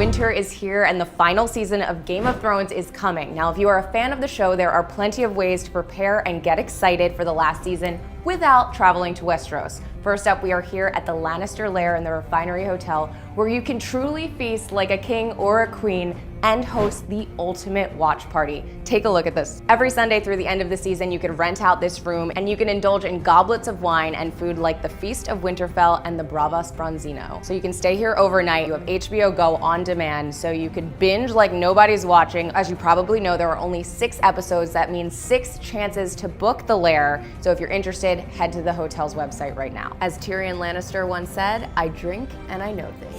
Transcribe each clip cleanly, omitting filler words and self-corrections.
Winter is here and the final season of Game of Thrones is coming. Now, if you are a fan of the show, there are plenty of ways to prepare and get excited for the last season without traveling to Westeros. First up, we are here at the Lannister Lair in the Refinery Hotel, where you can truly feast like a king or a queen and host the ultimate watch party. Take a look at this. Every Sunday through the end of the season, you can rent out this room and you can indulge in goblets of wine and food like the Feast of Winterfell and the Bravas Bronzino. So you can stay here overnight. You have HBO Go on demand, so you could binge like nobody's watching. As you probably know, there are only 6 episodes. That means 6 chances to book the lair. So if you're interested, head to the hotel's website right now. As Tyrion Lannister once said, I drink and I know things.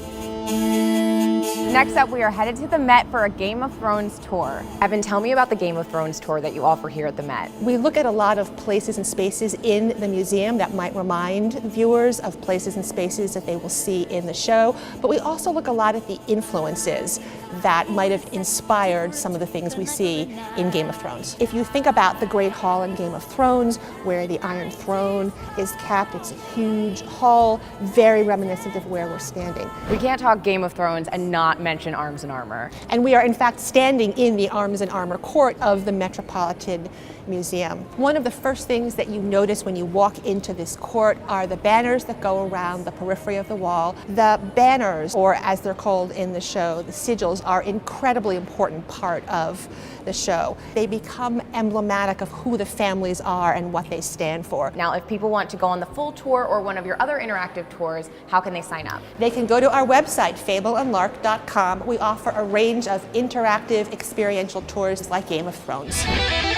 Next up, we are headed to the Met for a Game of Thrones tour. Evan, tell me about the Game of Thrones tour that you offer here at the Met. We look at a lot of places and spaces in the museum that might remind viewers of places and spaces that they will see in the show, but we also look a lot at the influences that might have inspired some of the things we see in Game of Thrones. If you think about the Great Hall in Game of Thrones, where the Iron Throne is kept, it's a huge hall, very reminiscent of where we're standing. We can't talk Game of Thrones and not mention Arms and Armor. And we are in fact standing in the Arms and Armor court of the Metropolitan Museum. One of the first things that you notice when you walk into this court are the banners that go around the periphery of the wall. The banners, or as they're called in the show, the sigils, are an incredibly important part of the show. They become emblematic of who the families are and what they stand for. Now, if people want to go on the full tour or one of your other interactive tours, how can they sign up? They can go to our website, fableandlark.com. We offer a range of interactive experiential tours like Game of Thrones.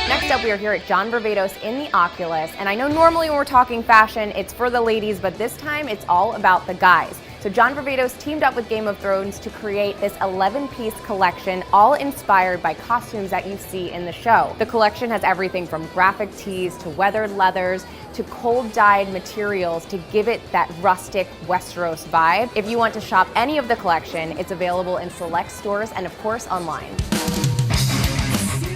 Next up, we are here at John Varvatos in the Oculus, and I know normally when we're talking fashion, it's for the ladies, but this time it's all about the guys. So John Varvatos teamed up with Game of Thrones to create this 11-piece collection, all inspired by costumes that you see in the show. The collection has everything from graphic tees to weathered leathers to cold-dyed materials to give it that rustic Westeros vibe. If you want to shop any of the collection, it's available in select stores and of course online.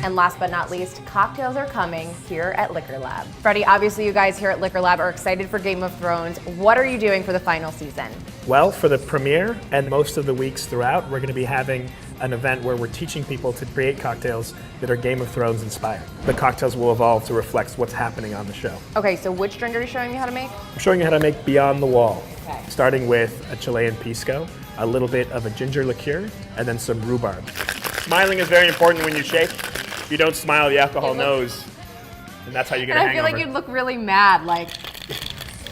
And last but not least, cocktails are coming here at Liquor Lab. Freddie, obviously you guys here at Liquor Lab are excited for Game of Thrones. What are you doing for the final season? Well, for the premiere and most of the weeks throughout, we're going to be having an event where we're teaching people to create cocktails that are Game of Thrones inspired. The cocktails will evolve to reflect what's happening on the show. Okay, so which drink are you showing me how to make? I'm showing you how to make Beyond the Wall, okay, starting with a Chilean pisco, a little bit of a ginger liqueur, and then some rhubarb. Smiling is very important when you shake. If you don't smile, the alcohol knows, and that's how you get a hangover. And I feel like you'd look really mad, like.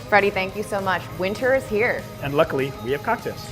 Freddie, thank you so much. Winter is here. And luckily, we have cocktails.